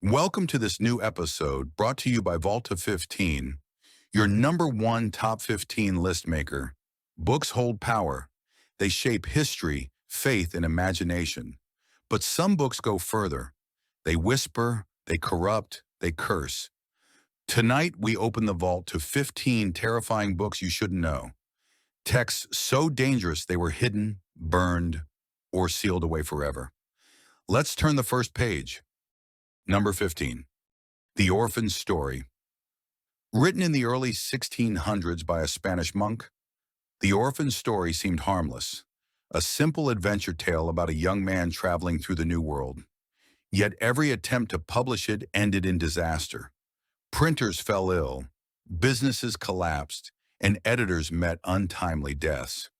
Welcome to this new episode brought to you by Vault of 15, your #1 top 15 list maker. Books hold power. They shape history, faith, and imagination. But some books go further. They whisper, they corrupt, they curse. Tonight, we open the vault to 15 terrifying books you shouldn't know. Texts so dangerous they were hidden, burned, or sealed away forever. Let's turn the first page. Number 15. The Orphan Story. Written in the early 1600s by a Spanish monk, The Orphan Story seemed harmless, a simple adventure tale about a young man traveling through the New World. Yet every attempt to publish it ended in disaster. Printers fell ill, businesses collapsed, and editors met untimely deaths.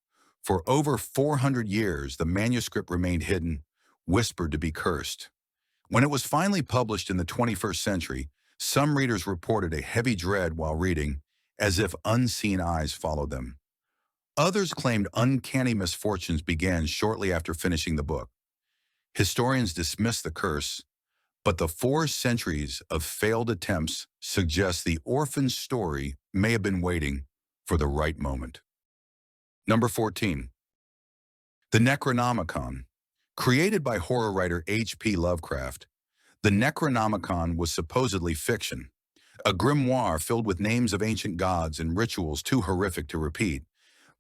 For over 400 years, the manuscript remained hidden, whispered to be cursed. When it was finally published in the 21st century, some readers reported a heavy dread while reading, as if unseen eyes followed them. Others claimed uncanny misfortunes began shortly after finishing the book. Historians dismiss the curse, but the 4 centuries of failed attempts suggest the Orphan Story may have been waiting for the right moment. Number 14. The Necronomicon. Created by horror writer H.P. Lovecraft, the Necronomicon was supposedly fiction, a grimoire filled with names of ancient gods and rituals too horrific to repeat.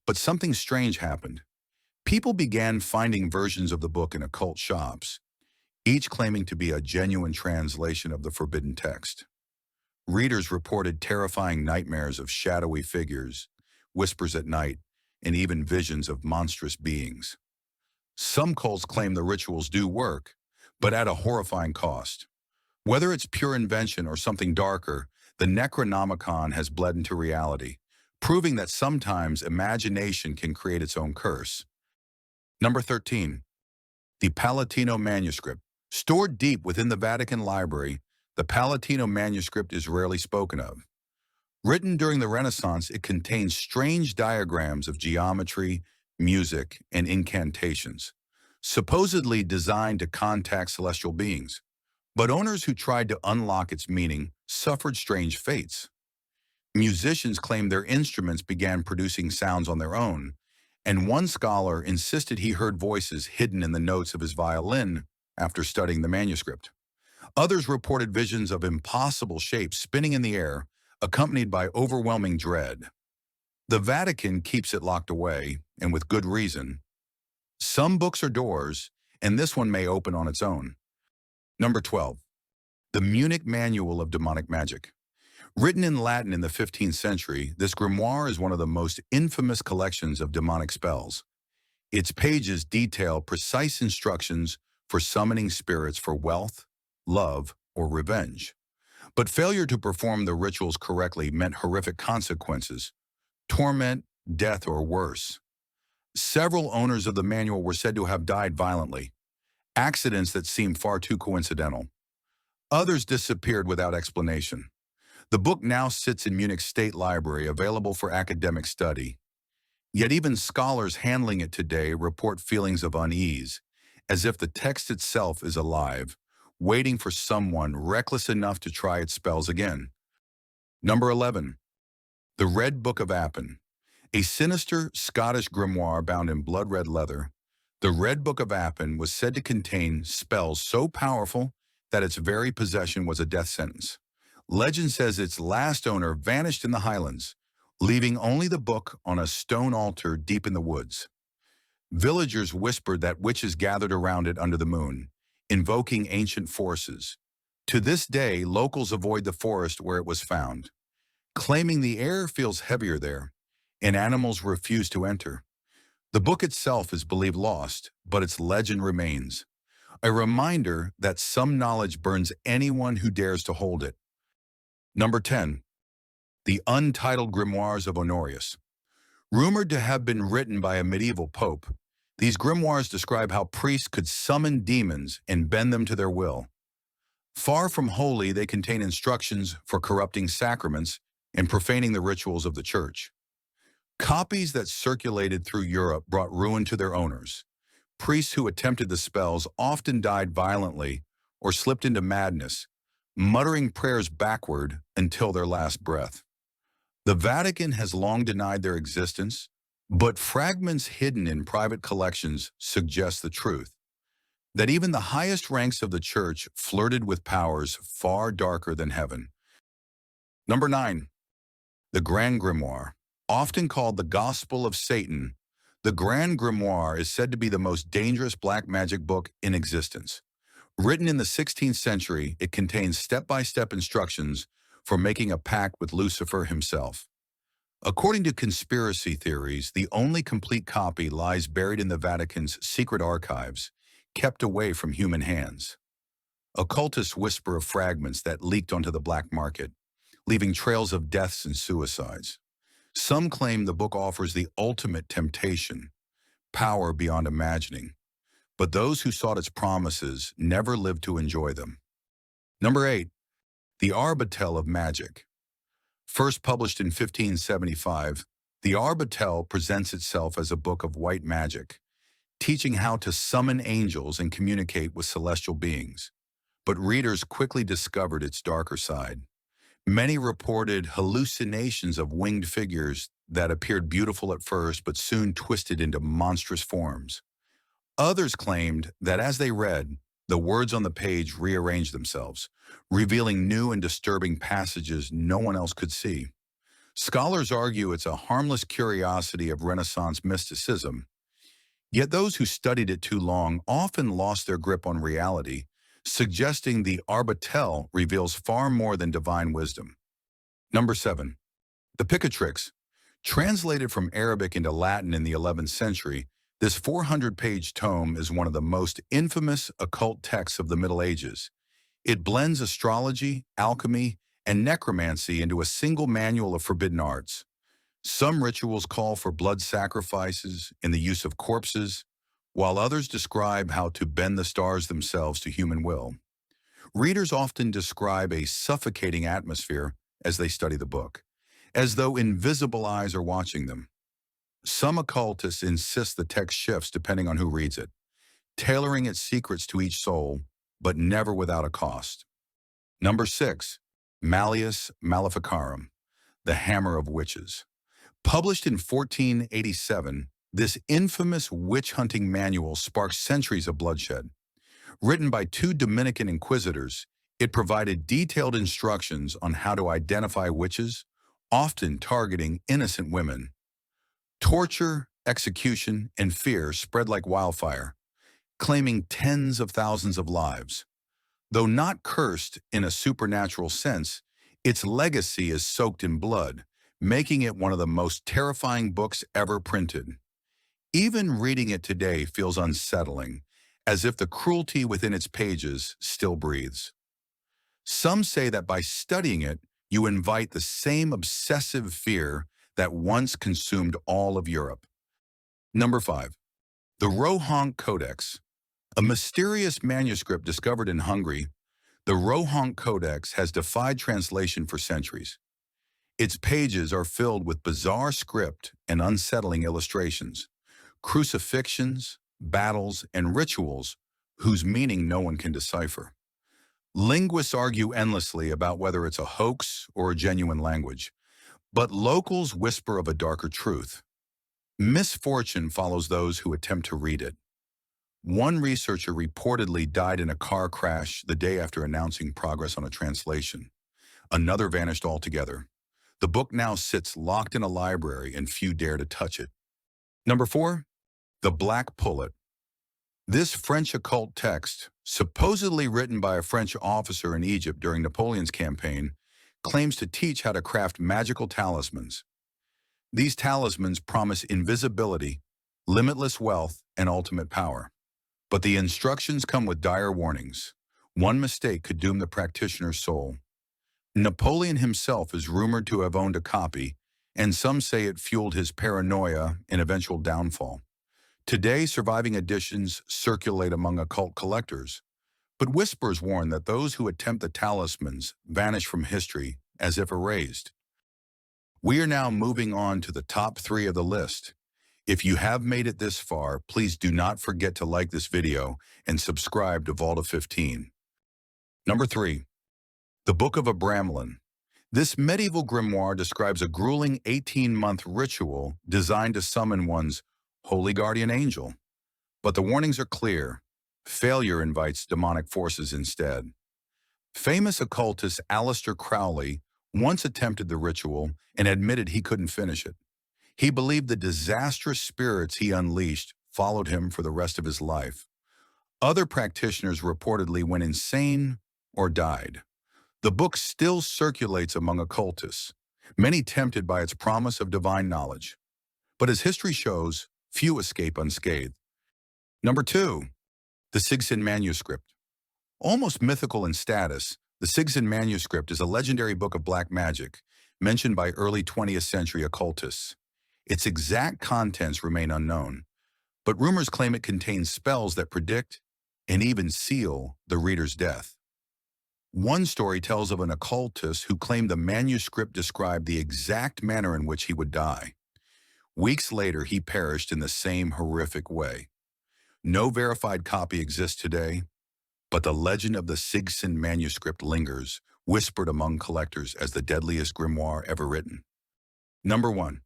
But something strange happened. People began finding versions of the book in occult shops, each claiming to be a genuine translation of the forbidden text. Readers reported terrifying nightmares of shadowy figures, whispers at night, and even visions of monstrous beings. Some cults claim the rituals do work, but at a horrifying cost. Whether it's pure invention or something darker, the Necronomicon has bled into reality, proving that sometimes imagination can create its own curse. Number 13. The Palatino Manuscript. Stored deep within the Vatican Library, the Palatino Manuscript is rarely spoken of. Written during the Renaissance, it contains strange diagrams of geometry, music, and incantations, supposedly designed to contact celestial beings. But owners who tried to unlock its meaning suffered strange fates. Musicians claimed their instruments began producing sounds on their own, and one scholar insisted he heard voices hidden in the notes of his violin after studying the manuscript. Others reported visions of impossible shapes spinning in the air, accompanied by overwhelming dread. The Vatican keeps it locked away, and with good reason. Some books are doors, and this one may open on its own. Number 12. The Munich Manual of Demonic Magic. Written in Latin in the 15th century, this grimoire is one of the most infamous collections of demonic spells. Its pages detail precise instructions for summoning spirits for wealth, love, or revenge. But failure to perform the rituals correctly meant horrific consequences: torment, death, or worse. Several owners of the manual were said to have died violently, accidents that seemed far too coincidental. Others disappeared without explanation. The book now sits in Munich State Library, available for academic study. Yet even scholars handling it today report feelings of unease, as if the text itself is alive, waiting for someone reckless enough to try its spells again. Number 11. The Red Book of Abramelin. A sinister Scottish grimoire bound in blood-red leather, the Red Book of Abramelin was said to contain spells so powerful that its very possession was a death sentence. Legend says its last owner vanished in the Highlands, leaving only the book on a stone altar deep in the woods. Villagers whispered that witches gathered around it under the moon, invoking ancient forces. To this day, locals avoid the forest where it was found, claiming the air feels heavier there, and animals refuse to enter. The book itself is believed lost, but its legend remains, a reminder that some knowledge burns anyone who dares to hold it. Number 10. The Untitled Grimoires of Honorius. Rumored to have been written by a medieval pope, these grimoires describe how priests could summon demons and bend them to their will. Far from holy, they contain instructions for corrupting sacraments and profaning the rituals of the church. Copies that circulated through Europe brought ruin to their owners. Priests who attempted the spells often died violently or slipped into madness, muttering prayers backward until their last breath. The Vatican has long denied their existence, but fragments hidden in private collections suggest the truth, that even the highest ranks of the Church flirted with powers far darker than heaven. Number 9. The Grand Grimoire. Often called the Gospel of Satan, the Grand Grimoire is said to be the most dangerous black magic book in existence. Written in the 16th century, it contains step-by-step instructions for making a pact with Lucifer himself. According to conspiracy theories, the only complete copy lies buried in the Vatican's secret archives, kept away from human hands. Occultists whisper of fragments that leaked onto the black market, leaving trails of deaths and suicides. Some claim the book offers the ultimate temptation, power beyond imagining, but those who sought its promises never lived to enjoy them. Number 8. The Arbatel of Magic. First published in 1575, the Arbatel presents itself as a book of white magic, teaching how to summon angels and communicate with celestial beings. But readers quickly discovered its darker side. Many reported hallucinations of winged figures that appeared beautiful at first but soon twisted into monstrous forms. Others claimed that as they read, the words on the page rearranged themselves, revealing new and disturbing passages no one else could see. Scholars argue it's a harmless curiosity of Renaissance mysticism, yet those who studied it too long often lost their grip on reality, suggesting the Arbatel reveals far more than divine wisdom. Number 7. The Picatrix. Translated from Arabic into Latin in the 11th century, this 400-page tome is one of the most infamous occult texts of the Middle Ages. It blends astrology, alchemy, and necromancy into a single manual of forbidden arts. Some rituals call for blood sacrifices and the use of corpses, while others describe how to bend the stars themselves to human will. Readers often describe a suffocating atmosphere as they study the book, as though invisible eyes are watching them. Some occultists insist the text shifts depending on who reads it, tailoring its secrets to each soul, but never without a cost. Number 6. Malleus Maleficarum, the Hammer of Witches. Published in 1487, this infamous witch-hunting manual sparked centuries of bloodshed. Written by 2 Dominican inquisitors, it provided detailed instructions on how to identify witches, often targeting innocent women. Torture, execution, and fear spread like wildfire, claiming tens of thousands of lives. Though not cursed in a supernatural sense, its legacy is soaked in blood, making it one of the most terrifying books ever printed. Even reading it today feels unsettling, as if the cruelty within its pages still breathes. Some say that by studying it, you invite the same obsessive fear that once consumed all of Europe. Number 5. The Rohank Codex. A mysterious manuscript discovered in Hungary, the Rohank Codex has defied translation for centuries. Its pages are filled with bizarre script and unsettling illustrations, crucifixions, battles, and rituals whose meaning no one can decipher. Linguists argue endlessly about whether it's a hoax or a genuine language, but locals whisper of a darker truth. Misfortune follows those who attempt to read it. One researcher reportedly died in a car crash the day after announcing progress on a translation. Another vanished altogether. The book now sits locked in a library and few dare to touch it. Number 4. The Black Pullet. This French occult text, supposedly written by a French officer in Egypt during Napoleon's campaign, claims to teach how to craft magical talismans. These talismans promise invisibility, limitless wealth, and ultimate power. But the instructions come with dire warnings. One mistake could doom the practitioner's soul. Napoleon himself is rumored to have owned a copy, and some say it fueled his paranoia and eventual downfall. Today, surviving editions circulate among occult collectors, but whispers warn that those who attempt the talismans vanish from history as if erased. We are now moving on to the top 3 of the list. If you have made it this far, please do not forget to like this video and subscribe to Vault of 15. Number 3. The Book of Abramelin. This medieval grimoire describes a grueling 18-month ritual designed to summon one's holy guardian angel. But the warnings are clear. Failure invites demonic forces instead. Famous occultist Aleister Crowley once attempted the ritual and admitted he couldn't finish it. He believed the disastrous spirits he unleashed followed him for the rest of his life. Other practitioners reportedly went insane or died. The book still circulates among occultists, many tempted by its promise of divine knowledge. But as history shows, few escape unscathed. Number 2. The Sigsand Manuscript. Almost mythical in status, the Sigsand Manuscript is a legendary book of black magic, mentioned by early 20th century occultists. Its exact contents remain unknown, but rumors claim it contains spells that predict and even seal the reader's death. One story tells of an occultist who claimed the manuscript described the exact manner in which he would die. Weeks later, he perished in the same horrific way. No verified copy exists today, but the legend of the Sigsand Manuscript lingers, whispered among collectors as the deadliest grimoire ever written. Number 1.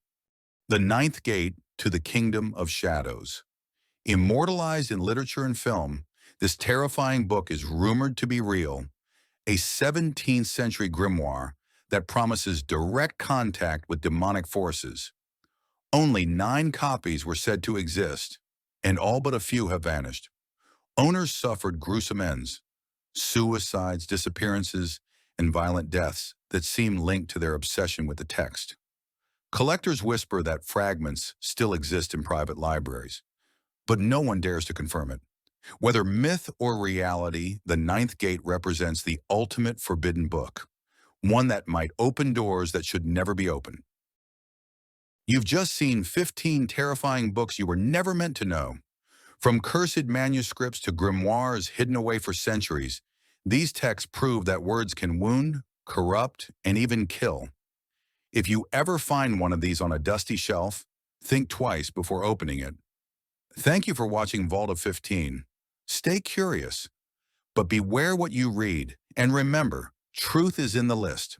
The Ninth Gate to the Kingdom of Shadows. Immortalized in literature and film, this terrifying book is rumored to be real, a 17th century grimoire that promises direct contact with demonic forces. Only 9 copies were said to exist, and all but a few have vanished. Owners suffered gruesome ends, suicides, disappearances, and violent deaths that seem linked to their obsession with the text. Collectors whisper that fragments still exist in private libraries, but no one dares to confirm it. Whether myth or reality, the Ninth Gate represents the ultimate forbidden book, one that might open doors that should never be opened. You've just seen 15 terrifying books you were never meant to know. From cursed manuscripts to grimoires hidden away for centuries, these texts prove that words can wound, corrupt, and even kill. If you ever find one of these on a dusty shelf, think twice before opening it. Thank you for watching Vault of 15. Stay curious, but beware what you read, and remember, truth is in the list.